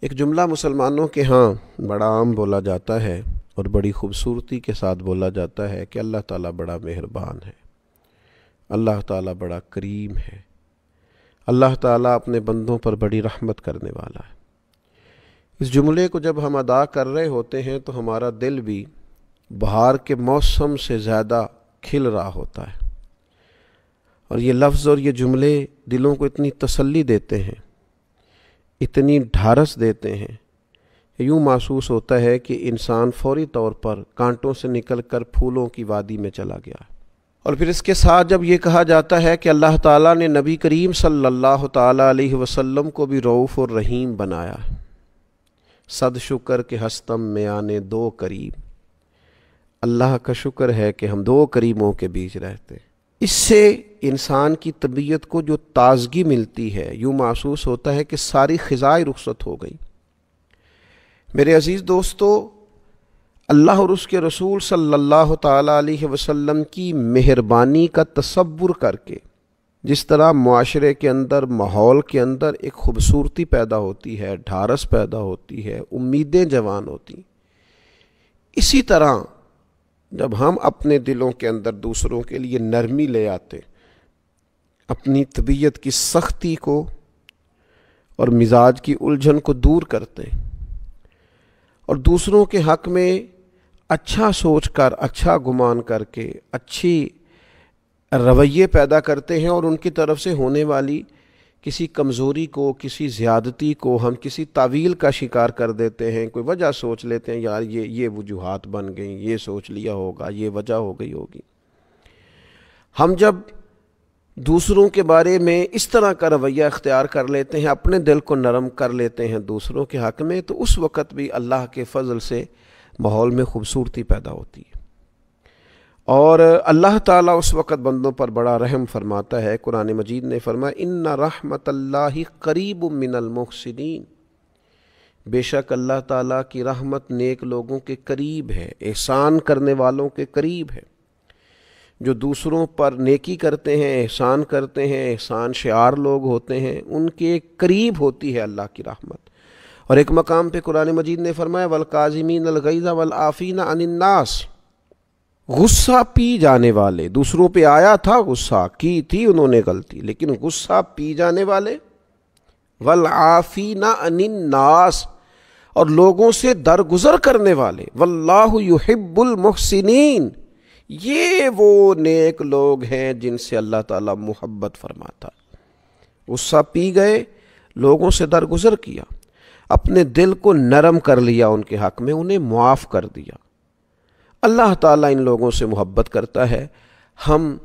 ایک جملہ مسلمانوں کے ہاں بڑا عام بولا جاتا ہے اور بڑی خوبصورتی کے ساتھ بولا جاتا ہے کہ اللہ تعالیٰ بڑا مہربان ہے، اللہ تعالیٰ بڑا کریم ہے، اللہ تعالیٰ اپنے بندوں پر بڑی رحمت کرنے والا ہے۔ اس جملے کو جب ہم ادا کر رہے ہوتے ہیں تو ہمارا دل بھی بہار کے موسم سے زیادہ کھل رہا ہوتا ہے، اور یہ لفظ اور یہ جملے دلوں کو اتنی تسلی دیتے ہیں، اتنی ڈھارس دیتے ہیں، یوں محسوس ہوتا ہے کہ انسان فوری طور پر کانٹوں سے نکل کر پھولوں کی وادی میں چلا گیا ہے۔ اور پھر اس کے ساتھ جب یہ کہا جاتا ہے کہ اللہ تعالیٰ نے نبی کریم صلی اللہ تعالیٰ علیہ وسلم کو بھی رؤوف الرحیم بنایا، صد شکر کہ ہستم میں آنے دو کریم، اللہ کا شکر ہے کہ ہم دو کریموں کے بیچ رہتے۔ اس سے انسان کی طبیعت کو جو تازگی ملتی ہے، یوں محسوس ہوتا ہے کہ ساری خزائیں رخصت ہو گئی۔ میرے عزیز دوستو، اللہ اور اس کے رسول صلی اللہ تعالیٰ علیہ وسلم کی مہربانی کا تصور کر کے جس طرح معاشرے کے اندر، ماحول کے اندر ایک خوبصورتی پیدا ہوتی ہے، ڈھارس پیدا ہوتی ہے، امیدیں جوان ہوتی، اسی طرح جب ہم اپنے دلوں کے اندر دوسروں کے لیے نرمی لے آتے، اپنی طبیعت کی سختی کو اور مزاج کی الجھن کو دور کرتے اور دوسروں کے حق میں اچھا سوچ کر، اچھا گمان کر کے اچھی رویے پیدا کرتے ہیں، اور ان کی طرف سے ہونے والی کسی کمزوری کو، کسی زیادتی کو ہم کسی تعویل کا شکار کر دیتے ہیں، کوئی وجہ سوچ لیتے ہیں، یار یہ وجوہات بن گئیں، یہ سوچ لیا ہوگا، یہ وجہ ہو گئی ہوگی۔ ہم جب دوسروں کے بارے میں اس طرح کا رویہ اختیار کر لیتے ہیں، اپنے دل کو نرم کر لیتے ہیں دوسروں کے حق میں، تو اس وقت بھی اللہ کے فضل سے ماحول میں خوبصورتی پیدا ہوتی ہے، اور اللہ تعالیٰ اس وقت بندوں پر بڑا رحم فرماتا ہے۔ قرآن مجید نے فرمایا ان رحمت اللہ قریب من المحسنین، بے شک اللہ تعالیٰ کی رحمت نیک لوگوں کے قریب ہے، احسان کرنے والوں کے قریب ہے، جو دوسروں پر نیکی کرتے ہیں، احسان کرتے ہیں، احسان شعار لوگ ہوتے ہیں، ان کے قریب ہوتی ہے اللہ کی رحمت۔ اور ایک مقام پہ قرآن مجید نے فرمایا والکاظمین الغیظ والعافین عن الناس، غصہ پی جانے والے، دوسروں پہ آیا تھا غصہ، کی تھی انہوں نے غلطی، لیکن غصہ پی جانے والے، والعافین عن الناس، اور لوگوں سے درگزر کرنے والے، واللہ یحب المحسنین، یہ وہ نیک لوگ ہیں جن سے اللہ تعالیٰ محبت فرماتا۔ غصہ پی گئے، لوگوں سے درگزر کیا، اپنے دل کو نرم کر لیا ان کے حق میں، انہیں معاف کر دیا۔ اللہ تعالیٰ ان لوگوں سے محبت کرتا ہے۔ ہم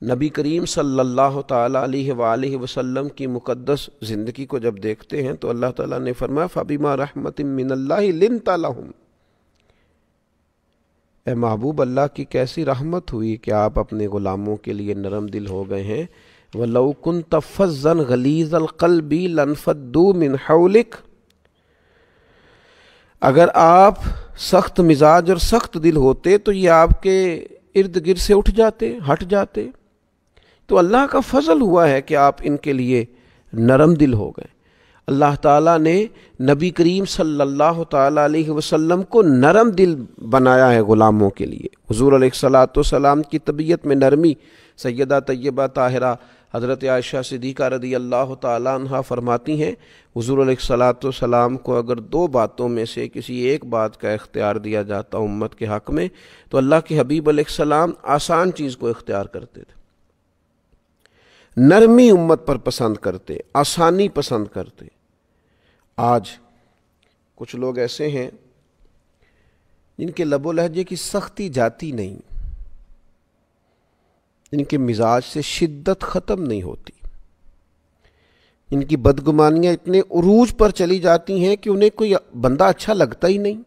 نبی کریم صلی اللہ تعالیٰ علیہ وآلہ وسلم کی مقدس زندگی کو جب دیکھتے ہیں تو اللہ تعالیٰ نے فرمایا فَبِمَا رَحْمَةٍ مِّنَ اللَّهِ لِنْتَ لَهُمْ، اے محبوب، اللہ کی کیسی رحمت ہوئی کہ آپ اپنے غلاموں کے لیے نرم دل ہو گئے ہیں۔ وَلَوْ كُنْتَ فَظًّا غَلِيظَ الْقَلْبِ لَانفَضُّوا مِنْ حَوْلِكَ، اگر آپ سخت مزاج اور سخت دل ہوتے تو یہ آپ کے ارد گرد سے اٹھ جاتے، ہٹ جاتے۔ تو اللہ کا فضل ہوا ہے کہ آپ ان کے لیے نرم دل ہو گئے۔ اللہ تعالیٰ نے نبی کریم صلی اللہ تعالیٰ علیہ وسلم کو نرم دل بنایا ہے غلاموں کے لیے۔ حضور علیہ الصلوۃ والسلام کی طبیعت میں نرمی، سیدہ طیبہ طاہرہ حضرت عائشہ صدیقہ رضی اللہ تعالیٰ عنہ فرماتی ہیں حضور علیہ الصلوۃ والسلام کو اگر دو باتوں میں سے کسی ایک بات کا اختیار دیا جاتا امت کے حق میں تو اللہ کے حبیب علیہ السلام آسان چیز کو اختیار کرتے تھے، نرمی امت پر پسند کرتے، آسانی پسند کرتے۔ آج کچھ لوگ ایسے ہیں جن کے لب و لہجے کی سختی جاتی نہیں، ان کے مزاج سے شدت ختم نہیں ہوتی، ان کی بدگمانیاں اتنے عروج پر چلی جاتی ہیں کہ انہیں کوئی بندہ اچھا لگتا ہی نہیں،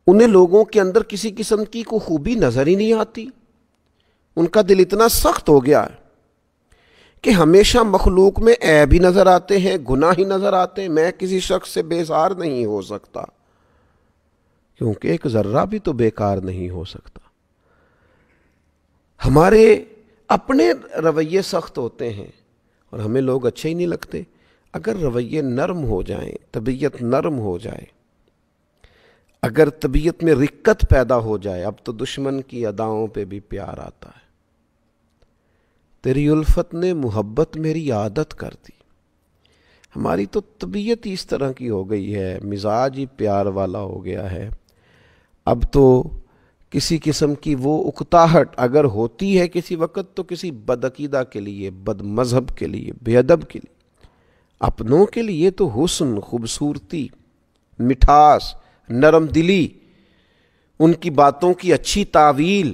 انہیں لوگوں کے اندر کسی قسم کی کوئی خوبی نظر ہی نہیں آتی، ان کا دل اتنا سخت ہو گیا ہے کہ ہمیشہ مخلوق میں عیب ہی نظر آتے ہیں، گناہ ہی نظر آتے ہیں۔ میں کسی شخص سے بیزار نہیں ہو سکتا کیونکہ ایک ذرہ بھی تو بیکار نہیں ہو سکتا۔ ہمارے اپنے رویے سخت ہوتے ہیں اور ہمیں لوگ اچھے ہی نہیں لگتے۔ اگر رویے نرم ہو جائیں، طبیعت نرم ہو جائے، اگر طبیعت میں رقت پیدا ہو جائے، اب تو دشمن کی اداؤں پہ بھی پیار آتا ہے۔ تیری الفت نے محبت میری عادت کر دی۔ ہماری تو طبیعت ہی اس طرح کی ہو گئی ہے، مزاج ہی پیار والا ہو گیا ہے۔ اب تو کسی قسم کی وہ اکتاہٹ اگر ہوتی ہے کسی وقت تو کسی بدعقیدہ کے لیے، بد مذہب کے لیے، بے ادب کے لیے۔ اپنوں کے لیے تو حسن، خوبصورتی، مٹھاس، نرم دلی، ان کی باتوں کی اچھی تعویل،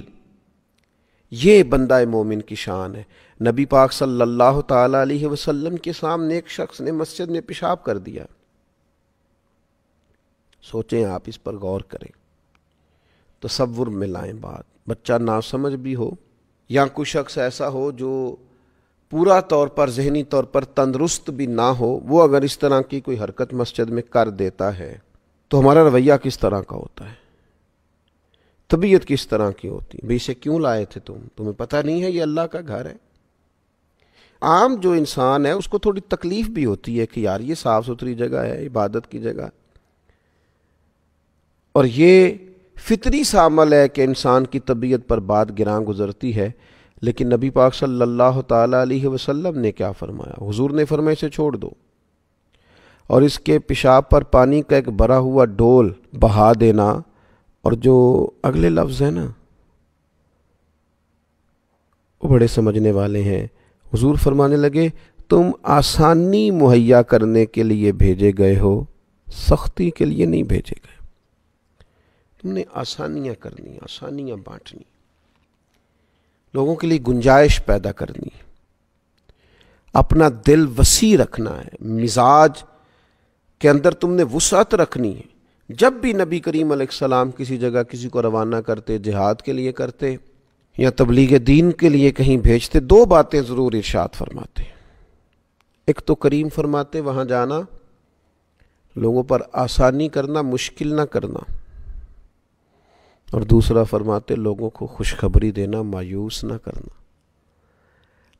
یہ بندہ مومن کی شان ہے۔ نبی پاک صلی اللہ تعالی علیہ وسلم کے سامنے ایک شخص نے مسجد میں پیشاب کر دیا۔ سوچیں آپ، اس پر غور کریں، تصور میں لائیں بات۔ بچہ ناسمجھ بھی ہو یا کوئی شخص ایسا ہو جو پورا طور پر ذہنی طور پر تندرست بھی نہ ہو، وہ اگر اس طرح کی کوئی حرکت مسجد میں کر دیتا ہے تو ہمارا رویہ کس طرح کا ہوتا ہے؟ طبیعت کس طرح کی ہوتی ہے؟ اسے کیوں لائے تھے تمہیں پتہ نہیں ہے یہ اللہ کا گھر ہے؟ عام جو انسان ہے اس کو تھوڑی تکلیف بھی ہوتی ہے کہ یار یہ صاف ستھری جگہ ہے، عبادت کی جگہ، اور یہ فطری سا عمل ہے کہ انسان کی طبیعت پر بات گراں گزرتی ہے۔ لیکن نبی پاک صلی اللہ تعالی علیہ وسلم نے کیا فرمایا؟ حضور نے فرمایا اسے چھوڑ دو، اور اس کے پیشاب پر پانی کا ایک بھرا ہوا ڈول بہا دینا۔ اور جو اگلے لفظ ہیں نا وہ بڑے سمجھنے والے ہیں۔ حضور فرمانے لگے تم آسانی مہیا کرنے کے لیے بھیجے گئے ہو، سختی کے لیے نہیں بھیجے گئے۔ تم نے آسانیاں کرنی، آسانیاں بانٹنی، لوگوں کے لیے گنجائش پیدا کرنی، اپنا دل وسیع رکھنا ہے، مزاج کے اندر تم نے وسعت رکھنی ہے۔ جب بھی نبی کریم علیہ السلام کسی جگہ کسی کو روانہ کرتے، جہاد کے لیے کرتے یا تبلیغ دین کے لیے کہیں بھیجتے، دو باتیں ضرور ارشاد فرماتے۔ ایک تو کریم فرماتے وہاں جانا، لوگوں پر آسانی کرنا، مشکل نہ کرنا، اور دوسرا فرماتے لوگوں کو خوشخبری دینا، مایوس نہ کرنا۔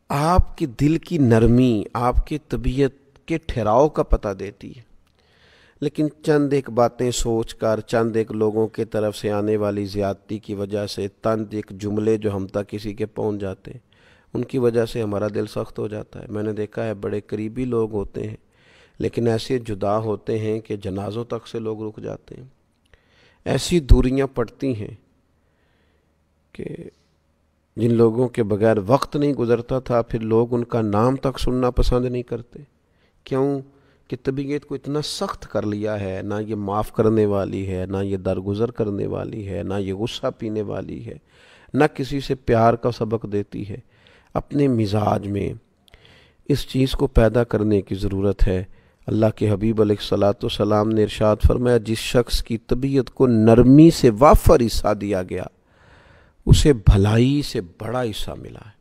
آپ کی دل کی نرمی آپ کی طبیعت کے ٹھہراؤ کا پتہ دیتی ہے۔ لیکن چند ایک باتیں سوچ کر، چند ایک لوگوں کے طرف سے آنے والی زیادتی کی وجہ سے، چند ایک جملے جو ہم تک کسی کے پہنچ جاتے ہیں، ان کی وجہ سے ہمارا دل سخت ہو جاتا ہے۔ میں نے دیکھا ہے بڑے قریبی لوگ ہوتے ہیں لیکن ایسے جدا ہوتے ہیں کہ جنازوں تک سے لوگ رک جاتے ہیں۔ ایسی دوریاں پڑتی ہیں کہ جن لوگوں کے بغیر وقت نہیں گزرتا تھا، پھر لوگ ان کا نام تک سننا پسند نہیں کرتے۔ کیوں کہ طبیعت کو اتنا سخت کر لیا ہے، نہ یہ معاف کرنے والی ہے، نہ یہ درگزر کرنے والی ہے، نہ یہ غصہ پینے والی ہے، نہ کسی سے پیار کا سبق دیتی ہے۔ اپنے مزاج میں اس چیز کو پیدا کرنے کی ضرورت ہے۔ اللہ کے حبیب علیہ الصلاۃ والسلام نے ارشاد فرمایا جس شخص کی طبیعت کو نرمی سے وافر حصہ دیا گیا اسے بھلائی سے بڑا حصہ ملا ہے،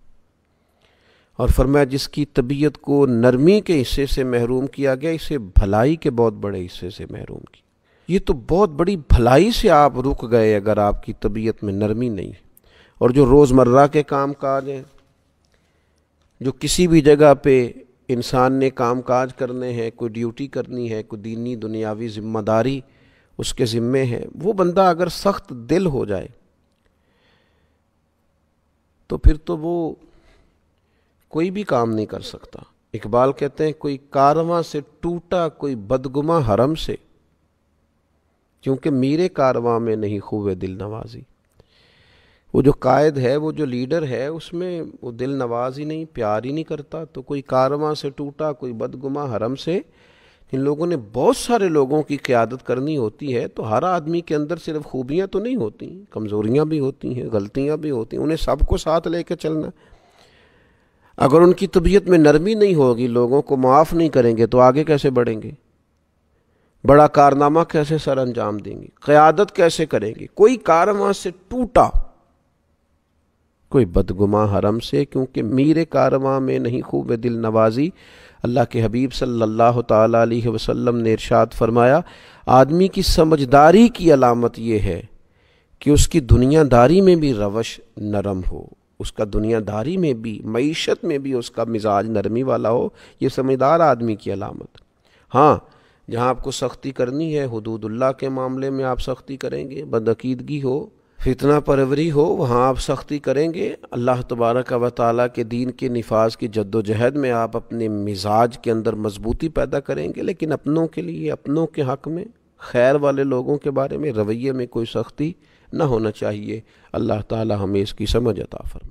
اور فرمایا جس کی طبیعت کو نرمی کے حصے سے محروم کیا گیا اسے بھلائی کے بہت بڑے حصے سے محروم کیا۔ یہ تو بہت بڑی بھلائی سے آپ رک گئے اگر آپ کی طبیعت میں نرمی نہیں ہے۔ اور جو روزمرہ کے کام کاج ہیں، جو کسی بھی جگہ پہ انسان نے کام کاج کرنے ہیں، کوئی ڈیوٹی کرنی ہے، کوئی دینی دنیاوی ذمہ داری اس کے ذمے ہے، وہ بندہ اگر سخت دل ہو جائے تو پھر تو وہ کوئی بھی کام نہیں کر سکتا۔ اقبال کہتے ہیں کوئی کارواں سے ٹوٹا کوئی بدگماں حرم سے، کیونکہ میرے کارواں میں نہیں خوب دل نوازی۔ وہ جو قائد ہے، وہ جو لیڈر ہے، اس میں وہ دل نواز ہی نہیں، پیار ہی نہیں کرتا۔ تو کوئی کارواں سے ٹوٹا کوئی بدگماں حرم سے، ان لوگوں نے بہت سارے لوگوں کی قیادت کرنی ہوتی ہے، تو ہر آدمی کے اندر صرف خوبیاں تو نہیں ہوتی، کمزوریاں بھی ہوتی ہیں، غلطیاں بھی ہوتی ہیں، انہیں سب کو ساتھ لے کے چلنا۔ اگر ان کی طبیعت میں نرمی نہیں ہوگی، لوگوں کو معاف نہیں کریں گے تو آگے کیسے بڑھیں گے؟ بڑا کارنامہ کیسے سر انجام دیں گے؟ قیادت کیسے کریں گے؟ کوئی کارواں سے ٹوٹا کوئی بدگماں حرم سے، کیونکہ میرے کارواں میں نہیں خوب دل نوازی۔ اللہ کے حبیب صلی اللہ تعالی علیہ وسلم نے ارشاد فرمایا آدمی کی سمجھداری کی علامت یہ ہے کہ اس کی دنیا داری میں بھی روش نرم ہو، اس کا دنیا داری میں بھی، معیشت میں بھی اس کا مزاج نرمی والا ہو، یہ سمجھدار آدمی کی علامت۔ ہاں جہاں آپ کو سختی کرنی ہے، حدود اللہ کے معاملے میں آپ سختی کریں گے، بدعقیدگی ہو، فتنہ پروری ہو، وہاں آپ سختی کریں گے، اللہ تبارک و تعالیٰ کے دین کے نفاذ کی جد و جہد میں آپ اپنے مزاج کے اندر مضبوطی پیدا کریں گے، لیکن اپنوں کے لیے، اپنوں کے حق میں، خیر والے لوگوں کے بارے میں رویے میں کوئی سختی نہ ہونا چاہیے۔ اللہ تعالیٰ ہمیں اس کی سمجھ عطا فرمائے۔